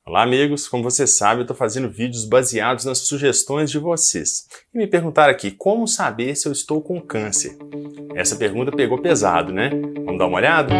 Olá amigos, como você sabe eu estou fazendo vídeos baseados nas sugestões de vocês. E me perguntaram aqui, como saber se eu estou com câncer? Essa pergunta pegou pesado, né? Vamos dar uma olhada?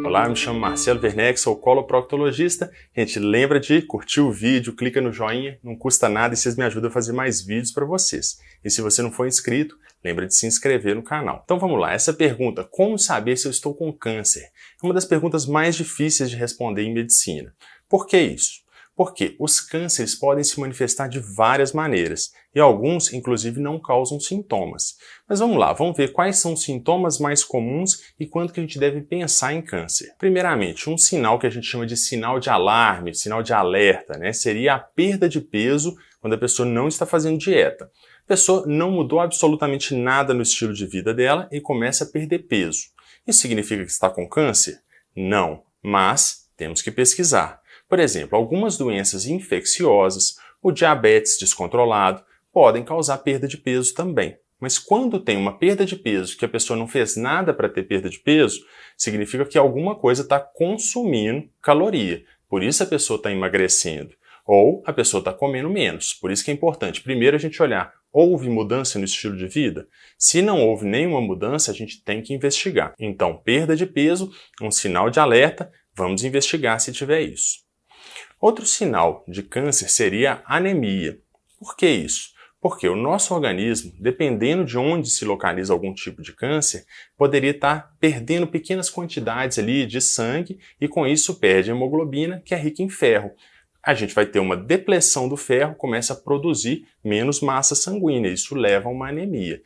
Olá, me chamo Marcelo Werneck, sou coloproctologista. Gente, lembra de curtir o vídeo, clica no joinha, não custa nada e vocês me ajudam a fazer mais vídeos para vocês. E se você não for inscrito, lembra de se inscrever no canal. Então vamos lá, essa pergunta, como saber se eu estou com câncer? É uma das perguntas mais difíceis de responder em medicina. Por que isso? Porque os cânceres podem se manifestar de várias maneiras e alguns, inclusive, não causam sintomas. Mas vamos lá, vamos ver quais são os sintomas mais comuns e quando que a gente deve pensar em câncer. Primeiramente, um sinal que a gente chama de sinal de alarme, sinal de alerta, né? Seria a perda de peso quando a pessoa não está fazendo dieta. A pessoa não mudou absolutamente nada no estilo de vida dela e começa a perder peso. Isso significa que está com câncer? Não, mas temos que pesquisar. Por exemplo, algumas doenças infecciosas, o diabetes descontrolado, podem causar perda de peso também. Mas quando tem uma perda de peso que a pessoa não fez nada para ter perda de peso, significa que alguma coisa está consumindo caloria. Por isso a pessoa está emagrecendo. Ou a pessoa está comendo menos. Por isso que é importante, primeiro a gente olhar, houve mudança no estilo de vida? Se não houve nenhuma mudança, a gente tem que investigar. Então, perda de peso, um sinal de alerta, vamos investigar se tiver isso. Outro sinal de câncer seria a anemia. Por que isso? Porque o nosso organismo, dependendo de onde se localiza algum tipo de câncer, poderia estar perdendo pequenas quantidades ali de sangue e com isso perde a hemoglobina, que é rica em ferro. A gente vai ter uma depleção do ferro, começa a produzir menos massa sanguínea, isso leva a uma anemia.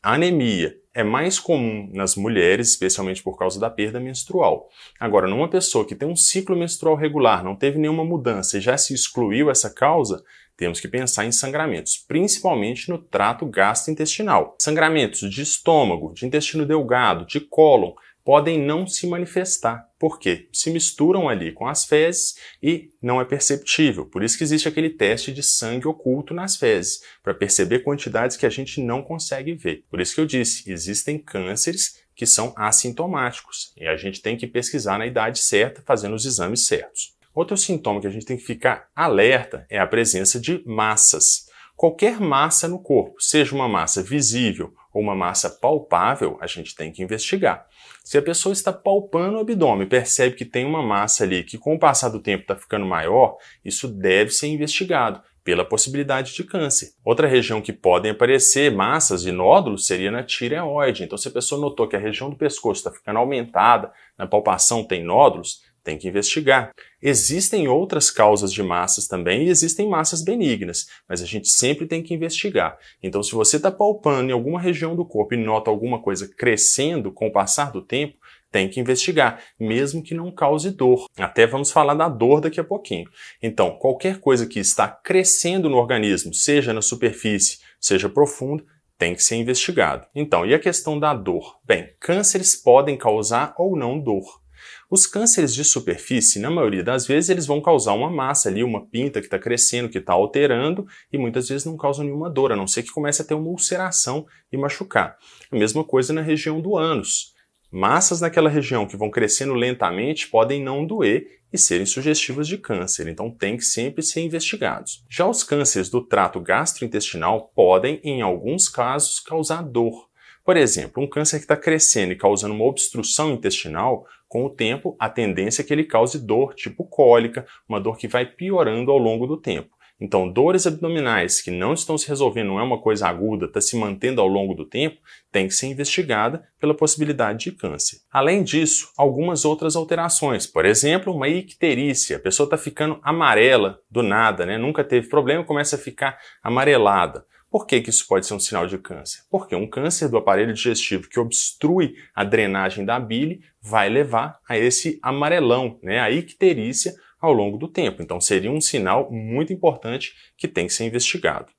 A anemia é mais comum nas mulheres, especialmente por causa da perda menstrual. Agora, numa pessoa que tem um ciclo menstrual regular, não teve nenhuma mudança e já se excluiu essa causa, temos que pensar em sangramentos, principalmente no trato gastrointestinal. Sangramentos de estômago, de intestino delgado, de cólon, podem não se manifestar. Por quê? Se misturam ali com as fezes e não é perceptível. Por isso que existe aquele teste de sangue oculto nas fezes, para perceber quantidades que a gente não consegue ver. Por isso que eu disse, existem cânceres que são assintomáticos e a gente tem que pesquisar na idade certa, fazendo os exames certos. Outro sintoma que a gente tem que ficar alerta é a presença de massas. Qualquer massa no corpo, seja uma massa visível ou uma massa palpável, a gente tem que investigar. Se a pessoa está palpando o abdômen e percebe que tem uma massa ali que com o passar do tempo está ficando maior, isso deve ser investigado pela possibilidade de câncer. Outra região que podem aparecer massas e nódulos seria na tireoide. Então se a pessoa notou que a região do pescoço está ficando aumentada, na palpação tem nódulos, tem que investigar. Existem outras causas de massas também e existem massas benignas, mas a gente sempre tem que investigar. Então, se você está palpando em alguma região do corpo e nota alguma coisa crescendo com o passar do tempo, tem que investigar, mesmo que não cause dor. Até vamos falar da dor daqui a pouquinho. Então, qualquer coisa que está crescendo no organismo, seja na superfície, seja profundo, tem que ser investigado. Então, e a questão da dor? Bem, cânceres podem causar ou não dor. Os cânceres de superfície, na maioria das vezes, eles vão causar uma massa ali, uma pinta que está crescendo, que está alterando, e muitas vezes não causam nenhuma dor, a não ser que comece a ter uma ulceração e machucar. A mesma coisa na região do ânus. Massas naquela região que vão crescendo lentamente podem não doer e serem sugestivas de câncer, então tem que sempre ser investigados. Já os cânceres do trato gastrointestinal podem, em alguns casos, causar dor. Por exemplo, um câncer que está crescendo e causando uma obstrução intestinal, com o tempo, a tendência é que ele cause dor, tipo cólica, uma dor que vai piorando ao longo do tempo. Então, dores abdominais que não estão se resolvendo, não é uma coisa aguda, está se mantendo ao longo do tempo, tem que ser investigada pela possibilidade de câncer. Além disso, algumas outras alterações, por exemplo, uma icterícia, a pessoa está ficando amarela do nada, né? Nunca teve problema, começa a ficar amarelada. Por que isso pode ser um sinal de câncer? Porque um câncer do aparelho digestivo que obstrui a drenagem da bile vai levar a esse amarelão, né, a icterícia, ao longo do tempo. Então seria um sinal muito importante que tem que ser investigado.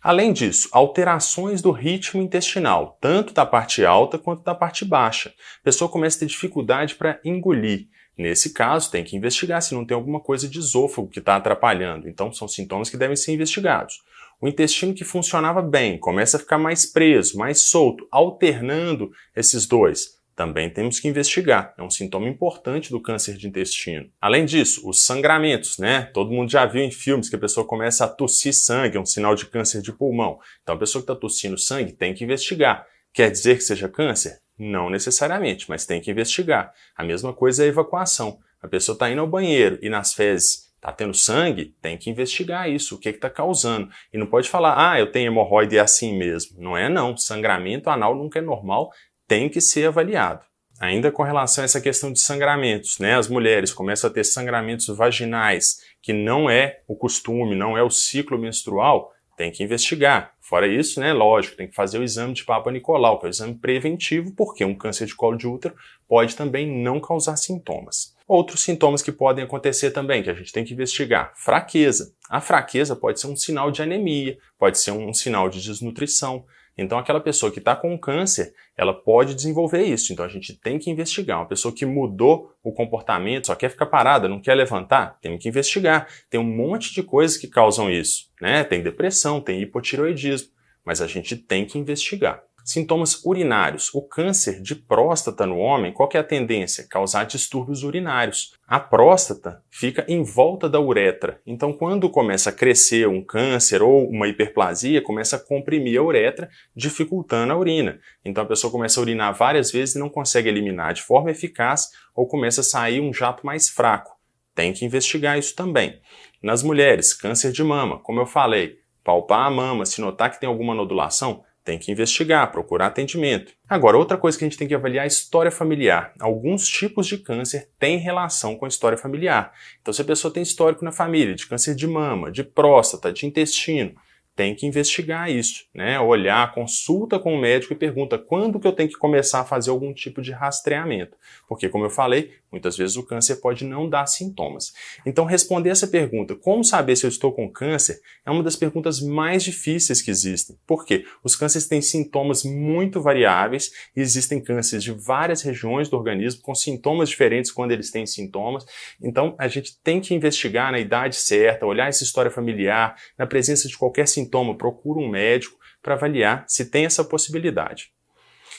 Além disso, alterações do ritmo intestinal, tanto da parte alta quanto da parte baixa. A pessoa começa a ter dificuldade para engolir. Nesse caso, tem que investigar se não tem alguma coisa de esôfago que está atrapalhando. Então, são sintomas que devem ser investigados. O intestino que funcionava bem começa a ficar mais preso, mais solto, alternando esses dois. Também temos que investigar, é um sintoma importante do câncer de intestino. Além disso, os sangramentos, né? Todo mundo já viu em filmes que a pessoa começa a tossir sangue, é um sinal de câncer de pulmão. Então a pessoa que está tossindo sangue tem que investigar. Quer dizer que seja câncer? Não necessariamente, mas tem que investigar. A mesma coisa é a evacuação. A pessoa está indo ao banheiro e nas fezes está tendo sangue, tem que investigar isso, o que está causando. E não pode falar, eu tenho hemorroide e é assim mesmo. Não é não, sangramento anal nunca é normal, tem que ser avaliado. Ainda com relação a essa questão de sangramentos, né? As mulheres começam a ter sangramentos vaginais, que não é o costume, não é o ciclo menstrual, tem que investigar. Fora isso, né, lógico, tem que fazer o exame de Papa Nicolau, que é o exame preventivo, porque um câncer de colo de útero pode também não causar sintomas. Outros sintomas que podem acontecer também, que a gente tem que investigar. Fraqueza. A fraqueza pode ser um sinal de anemia, pode ser um sinal de desnutrição. Então aquela pessoa que está com câncer, ela pode desenvolver isso. Então a gente tem que investigar. Uma pessoa que mudou o comportamento, só quer ficar parada, não quer levantar, tem que investigar. Tem um monte de coisas que causam isso, né? Tem depressão, tem hipotireoidismo, mas a gente tem que investigar. Sintomas urinários. O câncer de próstata no homem, qual que é a tendência? Causar distúrbios urinários. A próstata fica em volta da uretra. Então, quando começa a crescer um câncer ou uma hiperplasia, começa a comprimir a uretra, dificultando a urina. Então, a pessoa começa a urinar várias vezes e não consegue eliminar de forma eficaz ou começa a sair um jato mais fraco. Tem que investigar isso também. Nas mulheres, câncer de mama, como eu falei, palpar a mama, se notar que tem alguma nodulação, tem que investigar, procurar atendimento. Agora, outra coisa que a gente tem que avaliar é a história familiar. Alguns tipos de câncer têm relação com a história familiar. Então, se a pessoa tem histórico na família de câncer de mama, de próstata, de intestino, tem que investigar isso, né? Olhar, consulta com o médico e pergunta quando que eu tenho que começar a fazer algum tipo de rastreamento. Porque, como eu falei, muitas vezes o câncer pode não dar sintomas. Então, responder essa pergunta, como saber se eu estou com câncer, é uma das perguntas mais difíceis que existem. Por quê? Os cânceres têm sintomas muito variáveis e existem cânceres de várias regiões do organismo com sintomas diferentes quando eles têm sintomas. Então, a gente tem que investigar na idade certa, olhar essa história familiar, na presença de qualquer sintoma, procura um médico para avaliar se tem essa possibilidade.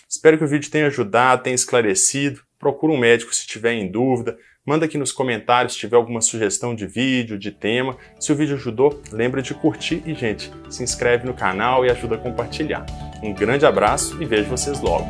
Espero que o vídeo tenha ajudado, tenha esclarecido. Procura um médico se tiver em dúvida. Manda aqui nos comentários se tiver alguma sugestão de vídeo, de tema. Se o vídeo ajudou, lembra de curtir e, gente, se inscreve no canal e ajuda a compartilhar. Um grande abraço e vejo vocês logo.